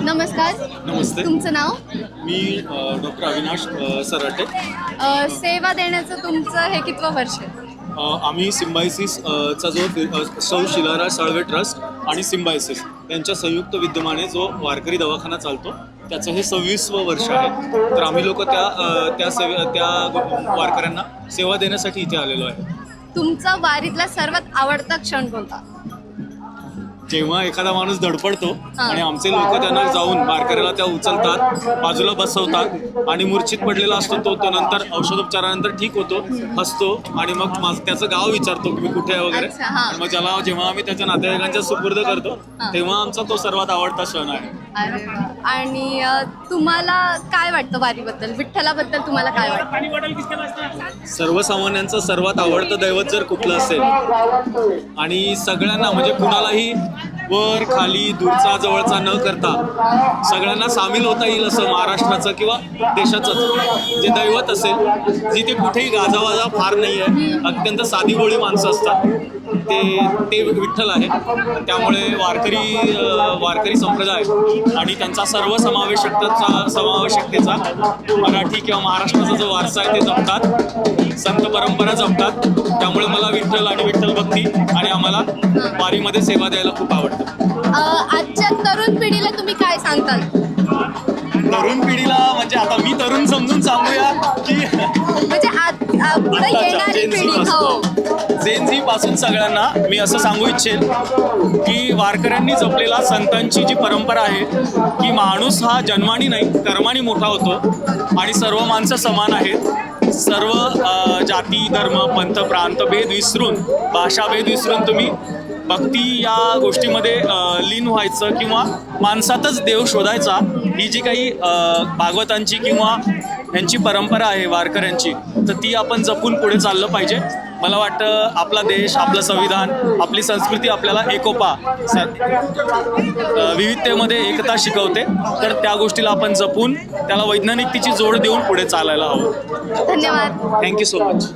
नमस्कार. नमस्ते. तुमचं नाव? मी डॉक्टर अविनाश सराटे. सेवा देण्याचं तुमचं हे कितवं वर्ष आहे? आम्ही सिम्बायसिस चा जो सौ शिलारा साळवे ट्रस्ट आणि सिम्बायसिस यांच्या संयुक्त विद्यमाने जो वारकरी दवाखाना चालतो त्याचं हे 26वं वर्ष आहे. तर आम्ही लोक त्या वारकऱ्यांना सेवा देण्यासाठी इथे आलेलो आहे. तुमचा वारीतला सर्वात आवडता क्षण कोणता? जेव्हा एखादा माणूस धडपडतो आणि आमचे लोक त्यांना जाऊन वारकऱ्याला त्या उचलतात, बाजूला बसवतात आणि मूर्छित पडलेला असतो तो नंतर औषधोपचारानंतर ठीक होतो, हसतो आणि मग त्याचं गाव विचारतो की मी कुठे आहे वगैरे. मग जेव्हा आम्ही त्याच्या नातेवाईकांच्या सुपूर्द करतो तेव्हा आमचा तो सर्वात आवडता क्षण आहे. आणि तुम्हाला काय वाटतं वारीबद्दल, विठ्ठलाबद्दल तुम्हाला काय वाटतं? सर्वसामान्यांचं सर्वात आवडतं दैवत जर कुठलं असेल आणि सगळ्यांना म्हणजे कुणालाही वर खाली दूरचा जवळचा न करता सगळ्यांना सामील होता येईल असं महाराष्ट्राचं किंवा देशाचंच जे दैवत असेल, जिथे कुठेही गाजावाजा फार नाही आहे, अत्यंत साधी भोळी माणसं असतात, ते विठ्ठल आहे. त्यामुळे वारकरी संप्रदाय आणि त्यांचा समावेशकतेचा मराठी किंवा महाराष्ट्राचा जो वारसा आहे ते जपतात, संत परंपरा जपतात. त्यामुळे मला विठ्ठल आणि विठ्ठल भक्ती आणि आम्हाला वारीमध्ये सेवा द्यायला खूप आवडतं. आजच्या तरुण पिढीला तुम्ही काय सांगताल? तरुण पिढीला म्हणजे आता मी तरुण समजून सांगूया की म्हणजे पुढे येणारी पिढी. हो, जेन झी पासून सगळ्यांना मी असं सांगू इच्छेन की वारकऱ्यांनी जपलेला संतांची जी परंपरा आहे की माणूस हा जन्मानी नाही कर्मानी मोठा होतो आणि सर्व माणसं समान आहेत. सर्व जाती धर्म पंथ प्रांत भेद विसरून, भाषा भेद विसरून तुम्ही भक्ती या गोष्टीमध्ये लीन व्हायचं किंवा माणसातच देव शोधायचा, ही जी काही भागवतांची किंवा यांची परंपरा आहे वारकऱ्यांची, तर ती आपण जपून पुढे चाललं पाहिजे. मला वाटतं आपला देश, आपलं संविधान, आपली संस्कृती आपल्याला एकोपा, विविधतेमध्ये एकता शिकवते. तर त्या गोष्टीला आपण जपून त्याला वैज्ञानिकतेची जोड देऊन पुढे चालायला हवं. धन्यवाद. Thank you so much.